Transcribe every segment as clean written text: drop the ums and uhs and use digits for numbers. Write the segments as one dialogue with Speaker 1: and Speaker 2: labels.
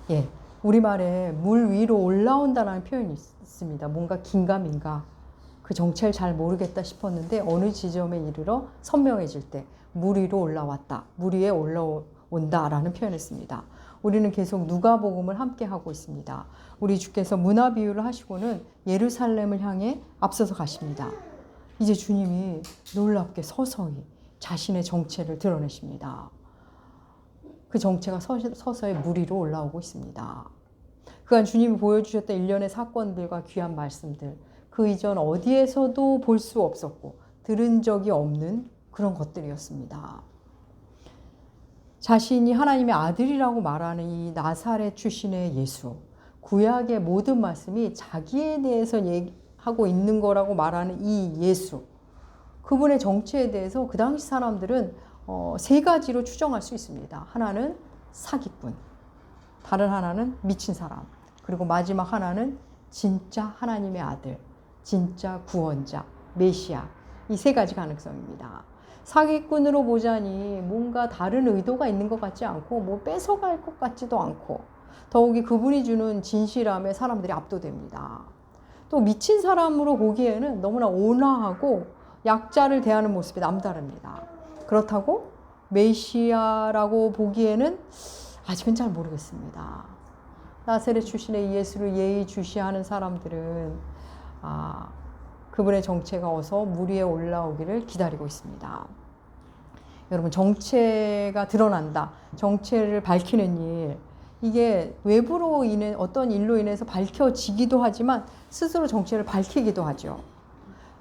Speaker 1: 예, 우리말에 물 위로 올라온다는 표현이 있습니다. 뭔가 긴가민가 그 정체를 잘 모르겠다 싶었는데 어느 지점에 이르러 선명해질 때 물 위로 올라왔다, 물 위에 올라온다라는 표현을 씁니다. 우리는 계속 누가복음을 함께 하고 있습니다. 우리 주께서 문화 비유를 하시고는 예루살렘을 향해 앞서서 가십니다. 이제 주님이 놀랍게 서서히 자신의 정체를 드러내십니다. 그 정체가 서서히 물 위로 올라오고 있습니다. 그간 주님이 보여주셨던 일련의 사건들과 귀한 말씀들, 그 이전 어디에서도 볼 수 없었고 들은 적이 없는 그런 것들이었습니다. 자신이 하나님의 아들이라고 말하는 이 나사렛 출신의 예수, 구약의 모든 말씀이 자기에 대해서 얘기하고 있는 거라고 말하는 이 예수, 그분의 정체에 대해서 그 당시 사람들은 세 가지로 추정할 수 있습니다. 하나는 사기꾼, 다른 하나는 미친 사람, 그리고 마지막 하나는 진짜 하나님의 아들, 진짜 구원자, 메시아. 이 세 가지 가능성입니다. 사기꾼으로 보자니 뭔가 다른 의도가 있는 것 같지 않고 뭐 뺏어갈 것 같지도 않고 더욱이 그분이 주는 진실함에 사람들이 압도됩니다. 또 미친 사람으로 보기에는 너무나 온화하고 약자를 대하는 모습이 남다릅니다. 그렇다고 메시아라고 보기에는 아직은 잘 모르겠습니다. 나사렛 출신의 예수를 예의주시하는 사람들은 그분의 정체가 어서 물 위에 올라오기를 기다리고 있습니다. 여러분, 정체가 드러난다, 정체를 밝히는 일, 이게 외부로 인해 어떤 일로 인해서 밝혀지기도 하지만 스스로 정체를 밝히기도 하죠.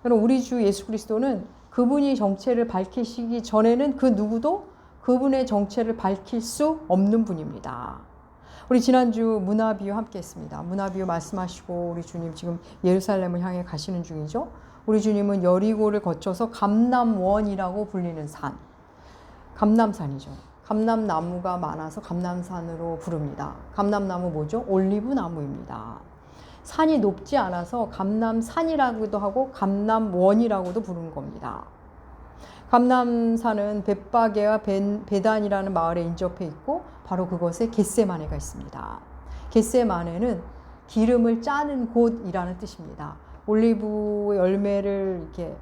Speaker 1: 여러분, 우리 주 예수 그리스도는 그분이 정체를 밝히시기 전에는 그 누구도 그분의 정체를 밝힐 수 없는 분입니다. 우리 지난주 문화비유 함께 했습니다. 문화비유 말씀하시고 우리 주님 지금 예루살렘을 향해 가시는 중이죠. 우리 주님은 여리고를 거쳐서 감람원이라고 불리는 산, 감람산이죠. 감람나무가 많아서 감람산으로 부릅니다. 감람나무 뭐죠? 올리브나무입니다. 산이 높지 않아서 감람산이라고도 하고 감람원이라고도 부르는 겁니다. 감람산은 벳바게와 베단이라는 마을에 인접해 있고 바로 그곳에 겟세마네가 있습니다. 겟세마네는 기름을 짜는 곳이라는 뜻입니다. 올리브 열매를 이렇게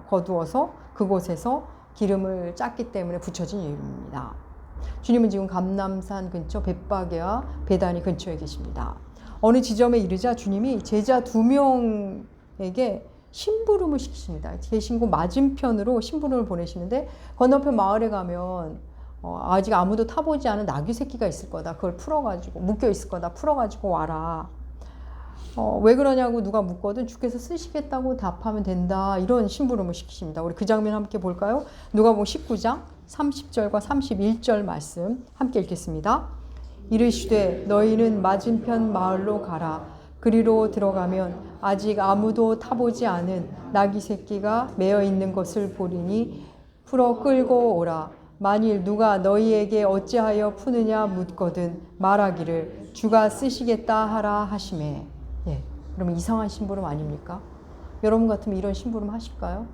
Speaker 1: 거두어서 그곳에서 기름을 짰기 때문에 붙여진 이름입니다. 주님은 지금 감람산 근처 벳바게와 베단이 근처에 계십니다. 어느 지점에 이르자 주님이 제자 2명에게 심부름을 시키십니다. 계신 곳 맞은편으로 심부름을 보내시는데 건너편 마을에 가면 아직 아무도 타보지 않은 나귀 새끼가 있을 거다. 그걸 풀어가지고 묶여 있을 거다. 풀어가지고 와라. 왜 그러냐고 누가 묻거든 주께서 쓰시겠다고 답하면 된다. 이런 심부름을 시키십니다. 우리 그 장면 함께 볼까요? 누가복음 19장 30절과 31절 말씀 함께 읽겠습니다. 이르시되 너희는 맞은편 마을로 가라. 그리로 들어가면 아직 아무도 타보지 않은 나귀 새끼가 매어 있는 것을 보리니 풀어 끌고 오라. 만일 누가 너희에게 어찌하여 푸느냐 묻거든 말하기를 주가 쓰시겠다 하라 하시매. 예, 그러면 이상한 심부름 아닙니까? 여러분 같으면 이런 심부름 하실까요?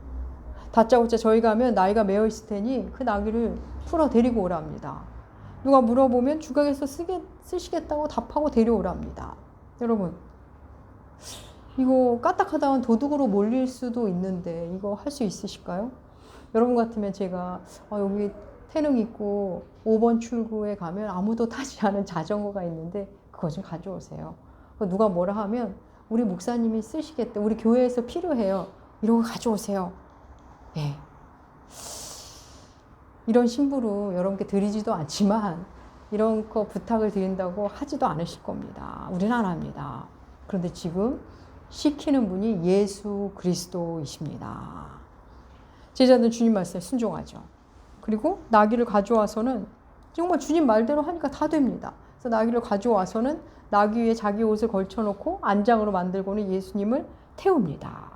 Speaker 1: 다짜고짜 저희 가면 나귀가 매어 있을 테니 그 나귀를 풀어 데리고 오랍니다. 누가 물어보면 주가에서 쓰시겠다고 답하고 데려오랍니다. 여러분, 이거 까딱하다간 도둑으로 몰릴 수도 있는데 이거 할 수 있으실까요? 여러분 같으면 제가 여기 태릉 있고 5번 출구에 가면 아무도 타지 않은 자전거가 있는데 그거 좀 가져오세요. 누가 뭐라 하면 우리 목사님이 쓰시겠다, 우리 교회에서 필요해요, 이러고 가져오세요. 예. 이런 심부름 여러분께 드리지도 않지만 이런 거 부탁을 드린다고 하지도 않으실 겁니다. 우리는 안 합니다. 그런데 지금 시키는 분이 예수 그리스도이십니다. 제자들은 주님 말씀에 순종하죠. 그리고 나귀를 가져와서는 정말 주님 말대로 하니까 다 됩니다. 그래서 나귀를 가져와서는 나귀 위에 자기 옷을 걸쳐놓고 안장으로 만들고는 예수님을 태웁니다.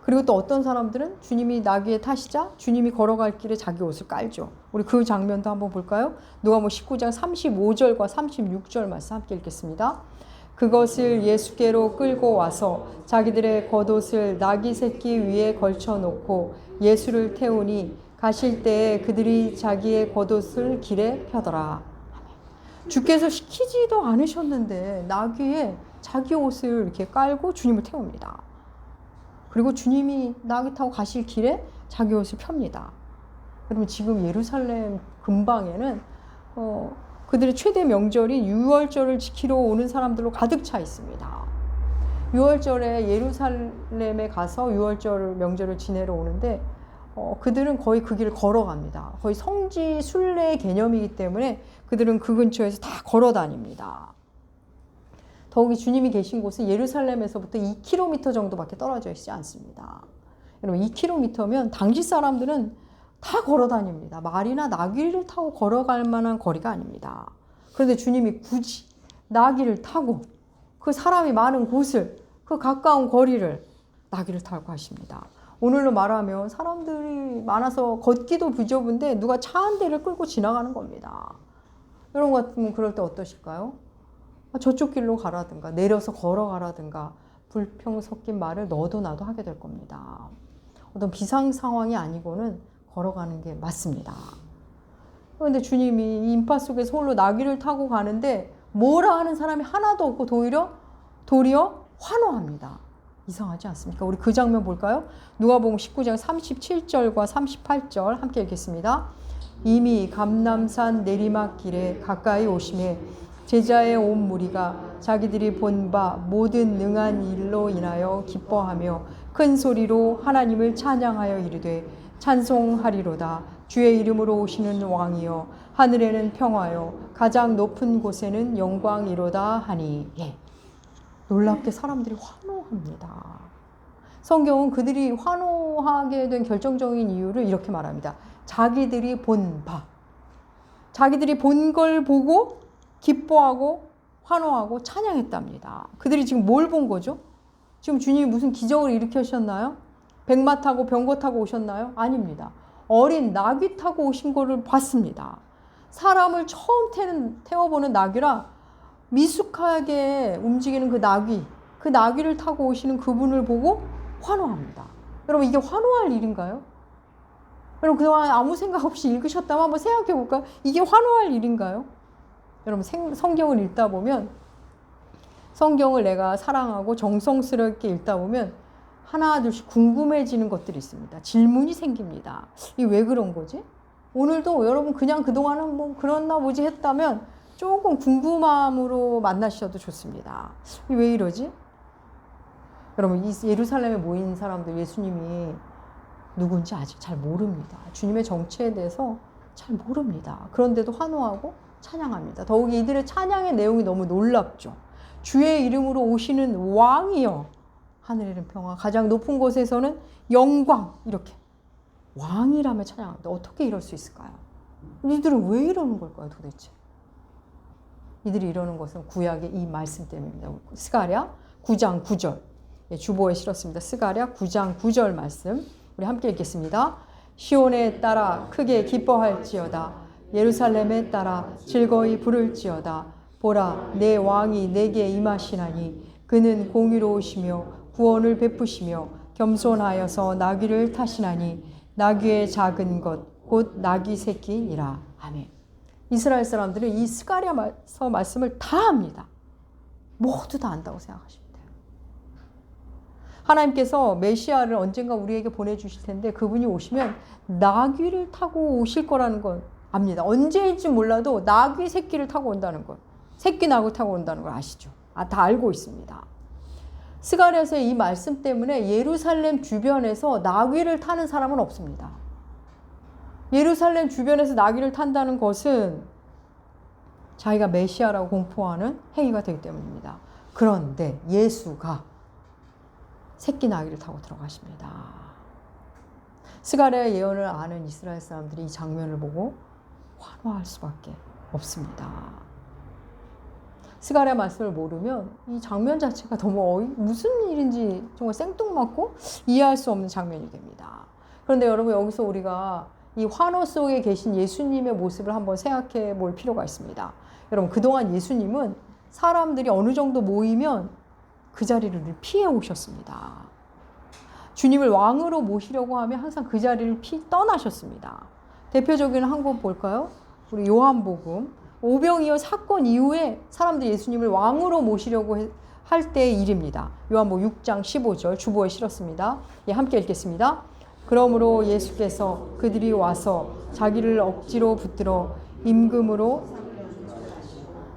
Speaker 1: 그리고 또 어떤 사람들은 주님이 나귀에 타시자 주님이 걸어갈 길에 자기 옷을 깔죠. 우리 그 장면도 한번 볼까요? 누가복음 19장 35절과 36절 말씀 함께 읽겠습니다. 그것을 예수께로 끌고 와서 자기들의 겉옷을 나귀 새끼 위에 걸쳐놓고 예수를 태우니 가실 때에 그들이 자기의 겉옷을 길에 펴더라. 주께서 시키지도 않으셨는데 나귀에 자기 옷을 이렇게 깔고 주님을 태웁니다. 그리고 주님이 나귀 타고 가실 길에 자기 옷을 펴니다. 그러면 지금 예루살렘 근방에는 그들의 최대 명절인 유월절을 지키러 오는 사람들로 가득 차 있습니다. 유월절에 예루살렘에 가서 유월절 명절을 지내러 오는데 그들은 거의 그 길을 걸어갑니다. 거의 성지 순례 개념이기 때문에 그들은 그 근처에서 다 걸어 다닙니다. 더욱이 주님이 계신 곳은 예루살렘에서부터 2km 정도밖에 떨어져 있지 않습니다. 여러분 2km면 당시 사람들은 다 걸어 다닙니다. 말이나 나귀를 타고 걸어갈 만한 거리가 아닙니다. 그런데 주님이 굳이 나귀를 타고 그 사람이 많은 곳을, 그 가까운 거리를 나귀를 타고 가십니다. 오늘로 말하면 사람들이 많아서 걷기도 부족한데 누가 차 한 대를 끌고 지나가는 겁니다. 여러분 같으면 그럴 때 어떠실까요? 저쪽 길로 가라든가 내려서 걸어가라든가 불평 섞인 말을 너도 나도 하게 될 겁니다. 어떤 비상 상황이 아니고는 걸어가는 게 맞습니다. 그런데 주님이 이 인파 속에서 홀로 나귀를 타고 가는데 뭐라 하는 사람이 하나도 없고 도리어 환호합니다. 이상하지 않습니까? 우리 그 장면 볼까요? 누가복음 19장 37절과 38절 함께 읽겠습니다. 이미 감람산 내리막길에 가까이 오심에 제자의 온 무리가 자기들이 본 바 모든 능한 일로 인하여 기뻐하며 큰 소리로 하나님을 찬양하여 이르되 찬송하리로다. 주의 이름으로 오시는 왕이여 하늘에는 평화요 가장 높은 곳에는 영광이로다 하니. 예. 놀랍게 사람들이 환호합니다. 성경은 그들이 환호하게 된 결정적인 이유를 이렇게 말합니다. 자기들이 본 바, 자기들이 본 걸 보고 기뻐하고 환호하고 찬양했답니다. 그들이 지금 뭘 본 거죠? 지금 주님이 무슨 기적을 일으키셨나요? 백마 타고 병거 타고 오셨나요? 아닙니다. 어린 나귀 타고 오신 거를 봤습니다. 사람을 처음 태워보는 나귀라 미숙하게 움직이는 그 나귀를 타고 오시는 그분을 보고 환호합니다. 여러분 이게 환호할 일인가요? 여러분 그동안 아무 생각 없이 읽으셨다면 한번 생각해 볼까요? 이게 환호할 일인가요? 여러분 성경을 읽다 보면, 성경을 내가 사랑하고 정성스럽게 읽다 보면 하나 둘씩 궁금해지는 것들이 있습니다. 질문이 생깁니다. 이게 왜 그런 거지? 오늘도 여러분 그냥 그동안은 뭐 그렇나 보지 했다면 조금 궁금함으로 만나셔도 좋습니다. 이게 왜 이러지? 여러분 이 예루살렘에 모인 사람들 예수님이 누군지 아직 잘 모릅니다. 주님의 정체에 대해서 잘 모릅니다. 그런데도 환호하고 찬양합니다. 더욱이 이들의 찬양의 내용이 너무 놀랍죠. 주의 이름으로 오시는 왕이여 하늘에는 평화 가장 높은 곳에서는 영광. 이렇게 왕이라며 찬양합니다. 어떻게 이럴 수 있을까요? 이들은 왜 이러는 걸까요 도대체? 이들이 이러는 것은 구약의 이 말씀 때문입니다. 스가랴 9장 9절 주보에 실었습니다. 스가랴 9장 9절 말씀 우리 함께 읽겠습니다. 시온에 따라 크게 기뻐할지어다. 예루살렘에 따라 즐거이 부를지어다. 보라 내 왕이 내게 임하시나니 그는 공의로우시며 구원을 베푸시며 겸손하여서 나귀를 타시나니 나귀의 작은 것 곧 나귀 새끼니라. 아멘. 이스라엘 사람들은 이 스가랴서 말씀을 다 압니다. 모두 다 안다고 생각하시면 돼요. 하나님께서 메시아를 언젠가 우리에게 보내주실 텐데 그분이 오시면 나귀를 타고 오실 거라는 건 압니다. 언제일지 몰라도 나귀 새끼를 타고 온다는 것, 새끼 나귀 타고 온다는 걸 아시죠? 다 알고 있습니다. 스가랴서의 이 말씀 때문에 예루살렘 주변에서 나귀를 타는 사람은 없습니다. 예루살렘 주변에서 나귀를 탄다는 것은 자기가 메시아라고 공포하는 행위가 되기 때문입니다. 그런데 예수가 새끼 나귀를 타고 들어가십니다. 스가랴의 예언을 아는 이스라엘 사람들이 이 장면을 보고 환호할 수밖에 없습니다. 스가랴 말씀을 모르면 이 장면 자체가 너무 무슨 일인지 정말 생뚱맞고 이해할 수 없는 장면이 됩니다. 그런데 여러분 여기서 우리가 이 환호 속에 계신 예수님의 모습을 한번 생각해 볼 필요가 있습니다. 여러분 그동안 예수님은 사람들이 어느 정도 모이면 그 자리를 피해 오셨습니다. 주님을 왕으로 모시려고 하면 항상 그 자리를 떠나셨습니다. 대표적인 한 곳 볼까요? 우리 요한복음 오병이어 사건 이후에 사람들이 예수님을 왕으로 모시려고 할 때의 일입니다. 요한복음 6장 15절 주보에 실었습니다. 예, 함께 읽겠습니다. 그러므로 예수께서 그들이 와서 자기를 억지로 붙들어 임금으로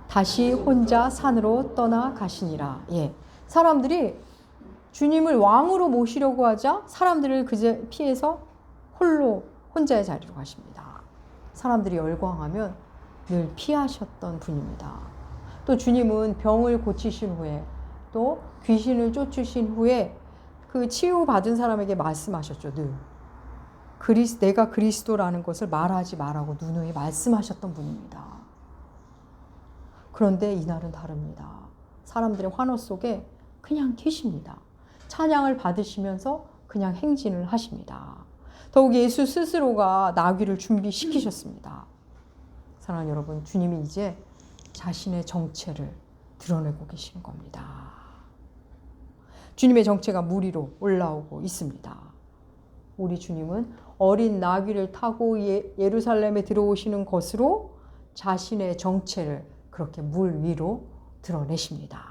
Speaker 1: 다시 혼자 산으로 떠나 가시니라. 예, 사람들이 주님을 왕으로 모시려고 하자 사람들을 그제 피해서 혼자의 자리로 가십니다. 사람들이 열광하면 늘 피하셨던 분입니다. 또 주님은 병을 고치신 후에 또 귀신을 쫓으신 후에 그 치유받은 사람에게 말씀하셨죠. 늘 내가 그리스도라는 것을 말하지 말라고 누누이 말씀하셨던 분입니다. 그런데 이날은 다릅니다. 사람들의 환호 속에 그냥 계십니다. 찬양을 받으시면서 그냥 행진을 하십니다. 더욱 예수 스스로가 나귀를 준비시키셨습니다. 사랑하는 여러분, 주님이 이제 자신의 정체를 드러내고 계시는 겁니다. 주님의 정체가 물 위로 올라오고 있습니다. 우리 주님은 어린 나귀를 타고 예루살렘에 들어오시는 것으로 자신의 정체를 그렇게 물 위로 드러내십니다.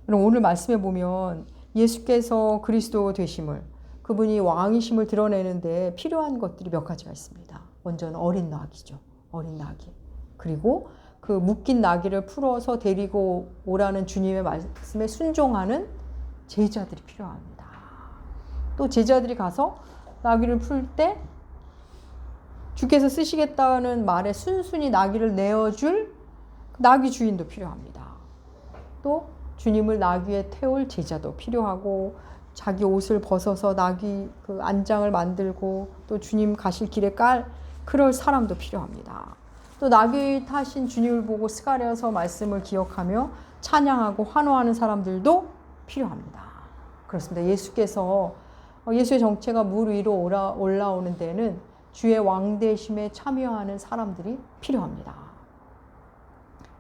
Speaker 1: 그럼 오늘 말씀에 보면 예수께서 그리스도 되심을, 그분이 왕이심을 드러내는데 필요한 것들이 몇 가지가 있습니다. 먼저는 어린 나귀죠. 어린 나귀. 그리고 그 묶인 나귀를 풀어서 데리고 오라는 주님의 말씀에 순종하는 제자들이 필요합니다. 또 제자들이 가서 나귀를 풀 때 주께서 쓰시겠다는 말에 순순히 나귀를 내어줄 나귀 주인도 필요합니다. 또 주님을 나귀에 태울 제자도 필요하고, 자기 옷을 벗어서 나귀 그 안장을 만들고 또 주님 가실 길에 그럴 사람도 필요합니다. 또 나귀 타신 주님을 보고 스가랴서 말씀을 기억하며 찬양하고 환호하는 사람들도 필요합니다. 그렇습니다. 예수의 정체가 물 위로 올라오는 데는 주의 왕되심에 참여하는 사람들이 필요합니다.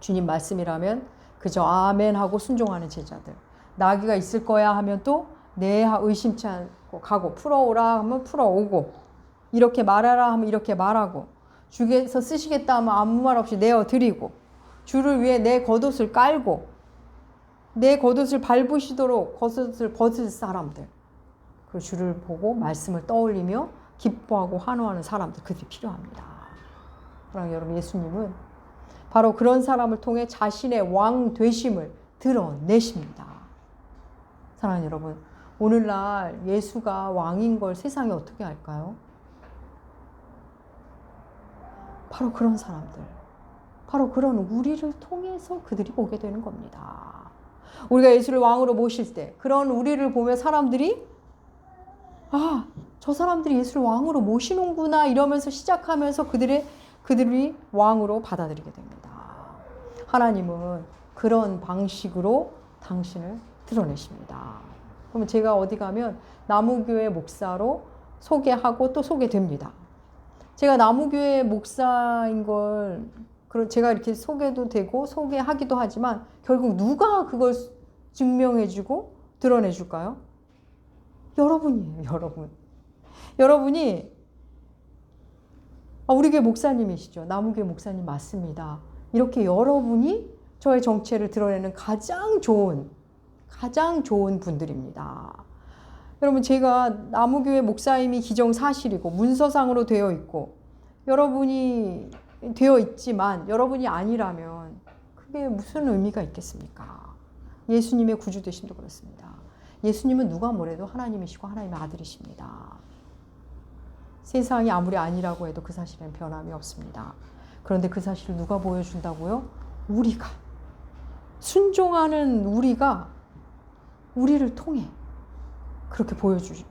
Speaker 1: 주님 말씀이라면 그저 아멘 하고 순종하는 제자들, 나귀가 있을 거야 하면 또 네 의심치 않고 가고, 풀어오라 하면 풀어오고, 이렇게 말하라 하면 이렇게 말하고, 주께서 쓰시겠다 하면 아무 말 없이 내어드리고, 주를 위해 내 겉옷을 깔고 내 겉옷을 밟으시도록 겉옷을 벗을 사람들, 그 주를 보고 말씀을 떠올리며 기뻐하고 환호하는 사람들, 그들이 필요합니다. 그러나 여러분, 예수님은 바로 그런 사람을 통해 자신의 왕 되심을 드러내십니다. 사랑하는 여러분, 오늘날 예수가 왕인 걸 세상이 어떻게 알까요? 바로 그런 사람들, 바로 그런 우리를 통해서 그들이 보게 되는 겁니다. 우리가 예수를 왕으로 모실 때 그런 우리를 보며 사람들이 저 사람들이 예수를 왕으로 모시는구나 이러면서 시작하면서 그들이 왕으로 받아들이게 됩니다. 하나님은 그런 방식으로 당신을 드러내십니다. 그러면 제가 어디 가면 나무교회 목사로 소개하고 또 소개됩니다. 제가 나무교회 목사인 걸 제가 이렇게 소개도 되고 소개하기도 하지만 결국 누가 그걸 증명해주고 드러내줄까요? 여러분이에요, 여러분. 여러분이 우리 교회 목사님이시죠. 나무교회 목사님 맞습니다. 이렇게 여러분이 저의 정체를 드러내는 가장 좋은 분들입니다. 여러분, 제가 나무교회 목사님이 기정사실이고 문서상으로 되어 있고 여러분이 되어 있지만 여러분이 아니라면 그게 무슨 의미가 있겠습니까? 예수님의 구주되심도 그렇습니다. 예수님은 누가 뭐래도 하나님이시고 하나님의 아들이십니다. 세상이 아무리 아니라고 해도 그 사실은 변함이 없습니다. 그런데 그 사실을 누가 보여준다고요? 우리가, 순종하는 우리를 통해 그렇게 보여주게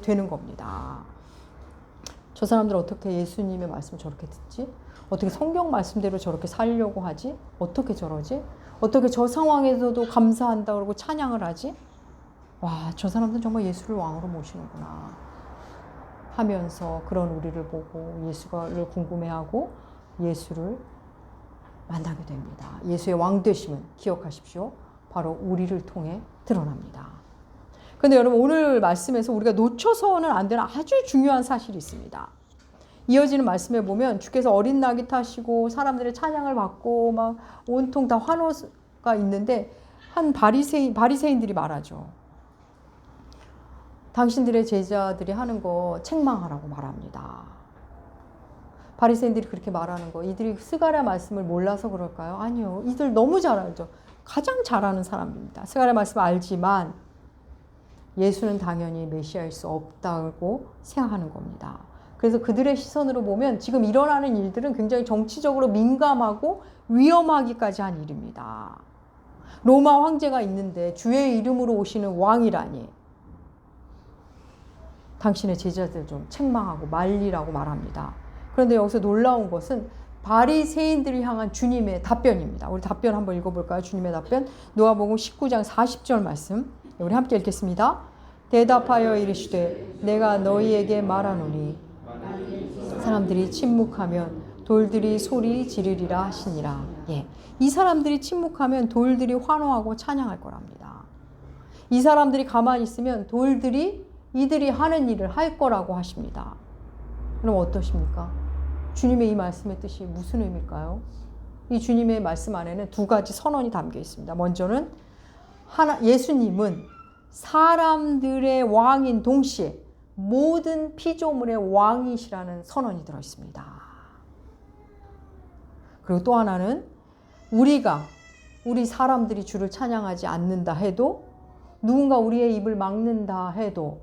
Speaker 1: 되는 겁니다. 저 사람들 어떻게 예수님의 말씀을 저렇게 듣지? 어떻게 성경 말씀대로 저렇게 살려고 하지? 어떻게 저러지? 어떻게 저 상황에서도 감사한다 그러고 찬양을 하지? 와, 저 사람들은 정말 예수를 왕으로 모시는구나 하면서 그런 우리를 보고 예수를 궁금해하고 예수를 만나게 됩니다. 예수의 왕되심은 기억하십시오. 바로 우리를 통해 드러납니다. 그런데 여러분, 오늘 말씀에서 우리가 놓쳐서는 안 되는 아주 중요한 사실이 있습니다. 이어지는 말씀에 보면 주께서 어린 나귀 타시고 사람들의 찬양을 받고 막 온통 다 환호가 있는데 한 바리새인들이 말하죠. 당신들의 제자들이 하는 거 책망하라고 말합니다. 바리새인들이 그렇게 말하는 거, 이들이 스가랴 말씀을 몰라서 그럴까요? 아니요. 이들 너무 잘 알죠. 가장 잘 아는 사람입니다. 스가랴 말씀을 알지만 예수는 당연히 메시아일 수 없다고 생각하는 겁니다. 그래서 그들의 시선으로 보면 지금 일어나는 일들은 굉장히 정치적으로 민감하고 위험하기까지 한 일입니다. 로마 황제가 있는데 주의 이름으로 오시는 왕이라니. 당신의 제자들 좀 책망하고 말리라고 말합니다. 그런데 여기서 놀라운 것은 바리새인들을 향한 주님의 답변입니다. 우리 답변 한번 읽어볼까요? 주님의 답변. 누가복음 19장 40절 말씀. 우리 함께 읽겠습니다. 대답하여 이르시되 내가 너희에게 말하노니 사람들이 침묵하면 돌들이 소리 지르리라 하시니라. 예. 이 사람들이 침묵하면 돌들이 환호하고 찬양할 거랍니다. 이 사람들이 가만히 있으면 돌들이 이들이 하는 일을 할 거라고 하십니다. 그럼 어떠십니까? 주님의 이 말씀의 뜻이 무슨 의미일까요? 이 주님의 말씀 안에는 두 가지 선언이 담겨 있습니다. 먼저는 예수님은 사람들의 왕인 동시에 모든 피조물의 왕이시라는 선언이 들어 있습니다. 그리고 또 하나는 우리 사람들이 주를 찬양하지 않는다 해도, 누군가 우리의 입을 막는다 해도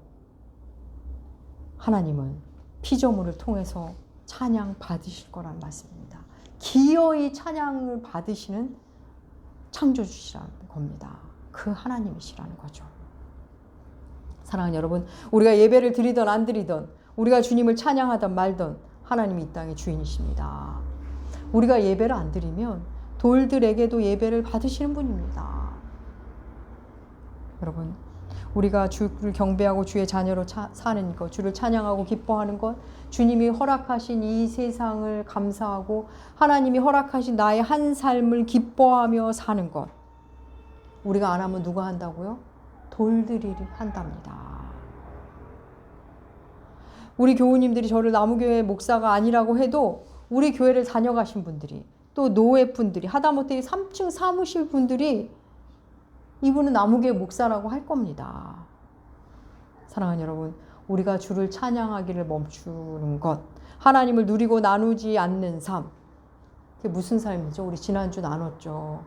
Speaker 1: 하나님은 피조물을 통해서 찬양 받으실 거라는 말씀입니다. 기어이 찬양을 받으시는 창조주시라는 겁니다. 그 하나님이시라는 거죠. 사랑하는 여러분, 우리가 예배를 드리던 안 드리던, 우리가 주님을 찬양하던 말던 하나님이 이 땅의 주인이십니다. 우리가 예배를 안 드리면 돌들에게도 예배를 받으시는 분입니다. 여러분, 우리가 주를 경배하고 주의 자녀로 사는 것, 주를 찬양하고 기뻐하는 것, 주님이 허락하신 이 세상을 감사하고 하나님이 허락하신 나의 한 삶을 기뻐하며 사는 것, 우리가 안 하면 누가 한다고요? 돌들이 한답니다. 우리 교우님들이 저를 나무교회 목사가 아니라고 해도 우리 교회를 다녀가신 분들이, 또 노예분들이, 하다못해 3층 사무실 분들이 이분은 나무교회 목사라고 할 겁니다. 사랑하는 여러분, 우리가 주를 찬양하기를 멈추는 것, 하나님을 누리고 나누지 않는 삶, 그게 무슨 삶이죠? 우리 지난주 나눴죠.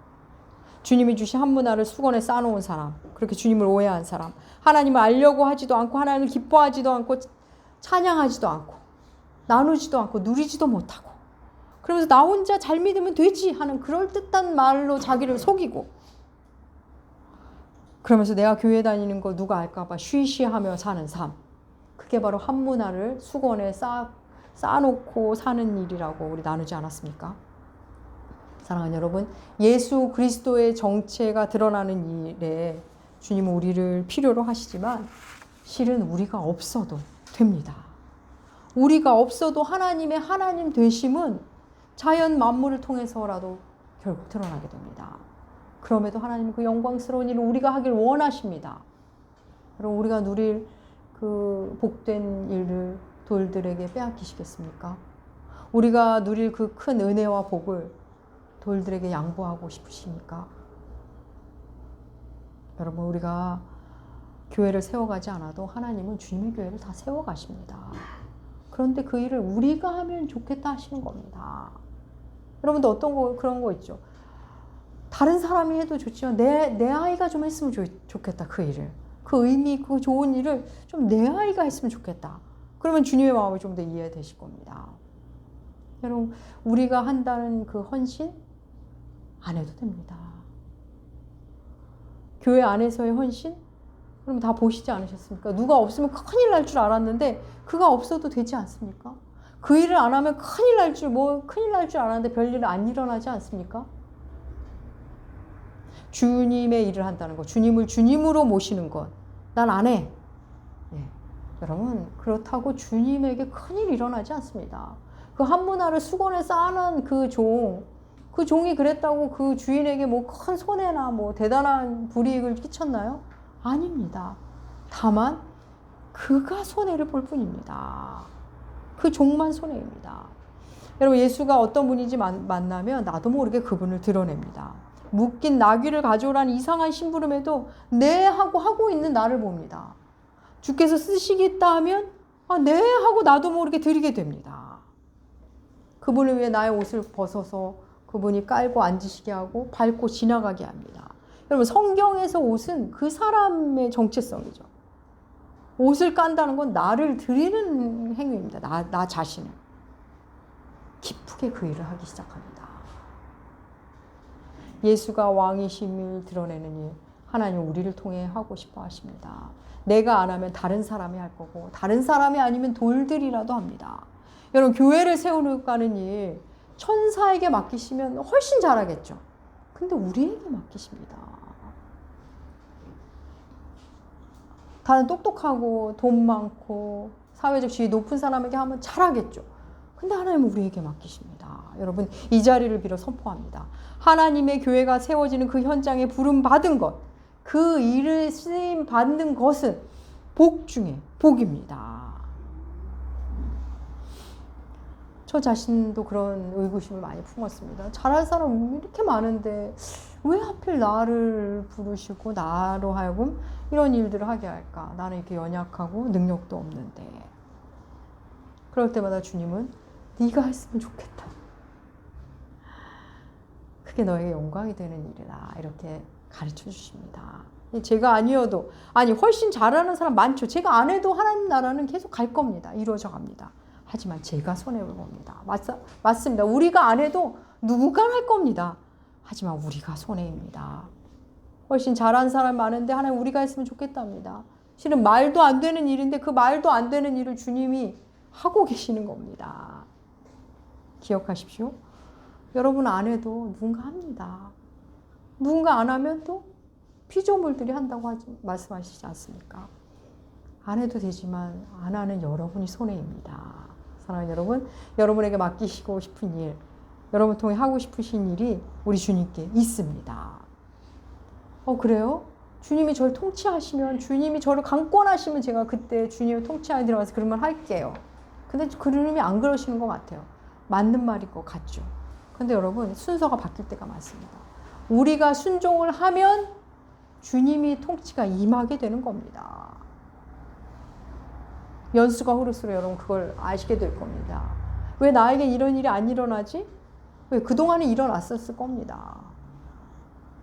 Speaker 1: 주님이 주신 한 문화를 수건에 싸놓은 사람, 그렇게 주님을 오해한 사람, 하나님을 알려고 하지도 않고 하나님을 기뻐하지도 않고 찬양하지도 않고 나누지도 않고 누리지도 못하고, 그러면서 나 혼자 잘 믿으면 되지 하는 그럴듯한 말로 자기를 속이고, 그러면서 내가 교회 다니는 거 누가 알까 봐 쉬쉬하며 사는 삶, 그게 바로 한 문화를 수건에 싸놓고 사는 일이라고 우리 나누지 않았습니까? 사랑하는 여러분, 예수 그리스도의 정체가 드러나는 일에 주님은 우리를 필요로 하시지만 실은 우리가 없어도 됩니다. 우리가 없어도 하나님의 하나님 되심은 자연 만물을 통해서라도 결국 드러나게 됩니다. 그럼에도 하나님은 그 영광스러운 일을 우리가 하길 원하십니다. 그럼 우리가 누릴 그 복된 일을 돌들에게 빼앗기시겠습니까? 우리가 누릴 그 큰 은혜와 복을 돌들에게 양보하고 싶으십니까? 여러분, 우리가 교회를 세워가지 않아도 하나님은 주님의 교회를 다 세워가십니다. 그런데 그 일을 우리가 하면 좋겠다 하시는 겁니다. 여러분도 그런 거 있죠. 다른 사람이 해도 좋지만 내 아이가 좀 했으면 좋겠다, 그 일을. 그 의미, 그 좋은 일을 좀 내 아이가 했으면 좋겠다. 그러면 주님의 마음이 좀 더 이해되실 겁니다. 여러분, 우리가 한다는 그 헌신 안 해도 됩니다. 교회 안에서의 헌신? 그럼 다 보시지 않으셨습니까? 누가 없으면 큰일 날 줄 알았는데 그가 없어도 되지 않습니까? 그 일을 안 하면 큰일 날 줄 알았는데 별일 안 일어나지 않습니까? 주님의 일을 한다는 것, 주님을 주님으로 모시는 것, 난 안 해. 예. 여러분, 그렇다고 주님에게 큰일 일어나지 않습니다. 그 한 문화를 수건에 쌓아놓은 그 종이 그랬다고 그 주인에게 뭐 큰 손해나 뭐 대단한 불이익을 끼쳤나요? 아닙니다. 다만 그가 손해를 볼 뿐입니다. 그 종만 손해입니다. 여러분, 예수가 어떤 분인지 만나면 나도 모르게 그분을 드러냅니다. 묶인 나귀를 가져오라는 이상한 심부름에도 네 하고 있는 나를 봅니다. 주께서 쓰시겠다 하면 네 하고 나도 모르게 드리게 됩니다. 그분을 위해 나의 옷을 벗어서 그분이 깔고 앉으시게 하고 밟고 지나가게 합니다. 여러분, 성경에서 옷은 그 사람의 정체성이죠. 옷을 깐다는 건 나를 드리는 행위입니다. 나 자신을. 기쁘게 그 일을 하기 시작합니다. 예수가 왕이심을 드러내는 일, 하나님 우리를 통해 하고 싶어 하십니다. 내가 안 하면 다른 사람이 할 거고, 다른 사람이 아니면 돌들이라도 합니다. 여러분, 교회를 세우는 일, 천사에게 맡기시면 훨씬 잘하겠죠. 근데 우리에게 맡기십니다. 다른 똑똑하고 돈 많고 사회적 지위 높은 사람에게 하면 잘하겠죠. 근데 하나님은 우리에게 맡기십니다. 여러분, 이 자리를 빌어 선포합니다. 하나님의 교회가 세워지는 그 현장에 부름 받은 것, 그 일을 쓰임 받는 것은 복 중에 복입니다. 저 자신도 그런 의구심을 많이 품었습니다. 잘할 사람 이렇게 많은데 왜 하필 나를 부르시고 나로 하여금 이런 일들을 하게 할까? 나는 이렇게 연약하고 능력도 없는데. 그럴 때마다 주님은 네가 했으면 좋겠다. 그게 너에게 영광이 되는 일이다. 이렇게 가르쳐 주십니다. 제가 아니어도, 훨씬 잘하는 사람 많죠. 제가 안 해도 하나님 나라는 계속 갈 겁니다. 이루어져 갑니다. 하지만 제가 손해를 봅니다. 맞습니다. 우리가 안 해도 누가 할 겁니다. 하지만 우리가 손해입니다. 훨씬 잘한 사람 많은데 하나님 우리가 했으면 좋겠답니다. 실은 말도 안 되는 일인데 그 말도 안 되는 일을 주님이 하고 계시는 겁니다. 기억하십시오. 여러분 안 해도 누군가 합니다. 누군가 안 하면 또 피조물들이 한다고 말씀하시지 않습니까? 안 해도 되지만 안 하는 여러분이 손해입니다. 사랑하는 여러분, 여러분에게 맡기시고 싶은 일, 여러분 통해 하고 싶으신 일이 우리 주님께 있습니다. 그래요? 주님이 저를 통치하시면, 주님이 저를 강권하시면 제가 그때 주님의 통치 안에 들어가서 그런 말 할게요. 근데 그러님이 안 그러시는 것 같아요. 맞는 말일 것 같죠. 근데 여러분, 순서가 바뀔 때가 많습니다. 우리가 순종을 하면 주님이 통치가 임하게 되는 겁니다. 연수가 흐를수록 여러분 그걸 아시게 될 겁니다. 왜 나에게 이런 일이 안 일어나지? 왜 그동안에 일어났었을 겁니다.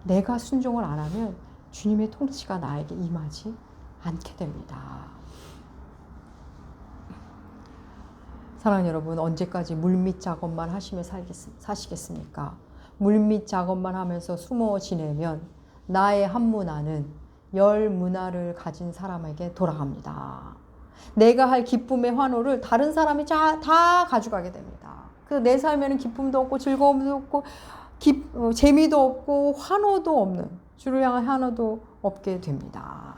Speaker 1: 내가 순종을 안 하면 주님의 통치가 나에게 임하지 않게 됩니다. 사랑하는 여러분, 언제까지 물밑 작업만 하시며 사시겠습니까? 물밑 작업만 하면서 숨어 지내면 나의 한 문화는 열 문화를 가진 사람에게 돌아갑니다. 내가 할 기쁨의 환호를 다른 사람이 다 가져가게 됩니다. 그래서 내 삶에는 기쁨도 없고 즐거움도 없고 재미도 없고 환호도 없는, 주를 향한 환호도 없게 됩니다.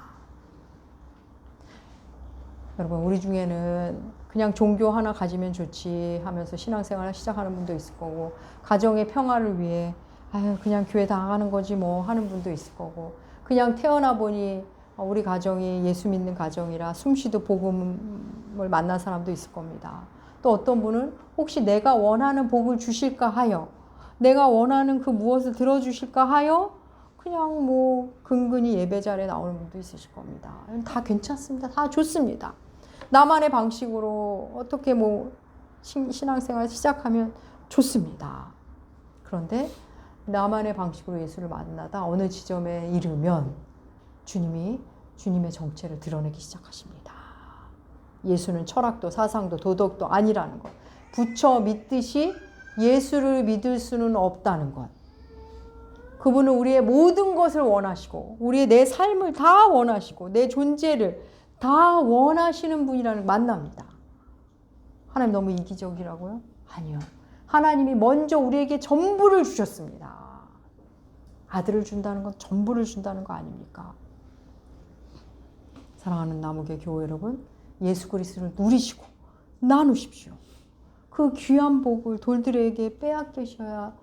Speaker 1: 여러분, 우리 중에는 그냥 종교 하나 가지면 좋지 하면서 신앙생활을 시작하는 분도 있을 거고, 가정의 평화를 위해 그냥 교회 나가는 거지 뭐 하는 분도 있을 거고, 그냥 태어나 보니 우리 가정이 예수 믿는 가정이라 숨쉬도 복음을 만난 사람도 있을 겁니다. 또 어떤 분은 혹시 내가 원하는 복을 주실까 하여, 내가 원하는 그 무엇을 들어주실까 하여 그냥 뭐 근근히 예배 자리에 나오는 분도 있으실 겁니다. 다 괜찮습니다. 다 좋습니다. 나만의 방식으로 어떻게 뭐 신앙생활 시작하면 좋습니다. 그런데 나만의 방식으로 예수를 만나다 어느 지점에 이르면 주님이 주님의 정체를 드러내기 시작하십니다. 예수는 철학도 사상도 도덕도 아니라는 것. 부처 믿듯이 예수를 믿을 수는 없다는 것. 그분은 우리의 모든 것을 원하시고, 우리의 내 삶을 다 원하시고, 내 존재를 다 원하시는 분이라는 만납니다. 하나님 너무 이기적이라고요? 아니요. 하나님이 먼저 우리에게 전부를 주셨습니다. 아들을 준다는 건 전부를 준다는 거 아닙니까? 사랑하는 나무교 교회 여러분, 예수 그리스도를 누리시고 나누십시오. 그 귀한 복을 돌들에게 빼앗기셔야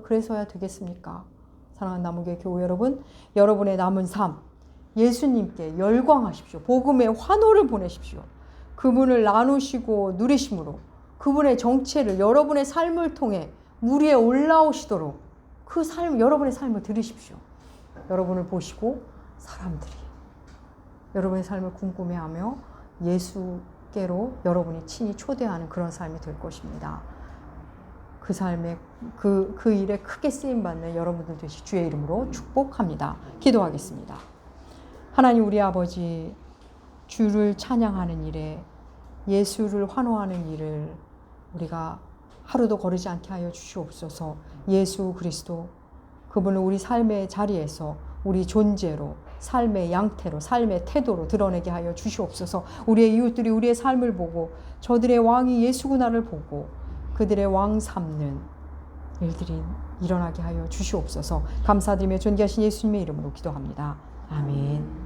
Speaker 1: 그래서야 되겠습니까? 사랑하는 나무교 교회 여러분, 여러분의 남은 삶 예수님께 열광하십시오. 복음의 환호를 보내십시오. 그분을 나누시고 누리심으로 그분의 정체를 여러분의 삶을 통해 물 위에 올라오시도록 그 삶, 여러분의 삶을 들으십시오. 여러분을 보시고 사람들이 여러분의 삶을 궁금해하며 예수께로 여러분이 친히 초대하는 그런 삶이 될 것입니다. 그 삶에 그 일에 크게 쓰임받는 여러분들 되시 주의 이름으로 축복합니다. 기도하겠습니다. 하나님 우리 아버지, 주를 찬양하는 일에 예수를 환호하는 일을 우리가 하루도 거르지 않게 하여 주시옵소서. 예수 그리스도 그분을 우리 삶의 자리에서 우리 존재로 삶의 양태로 삶의 태도로 드러내게 하여 주시옵소서. 우리의 이웃들이 우리의 삶을 보고 저들의 왕이 예수구나를 보고 그들의 왕 삼는 일들이 일어나게 하여 주시옵소서. 감사드리며 존귀하신 예수님의 이름으로 기도합니다. 아멘.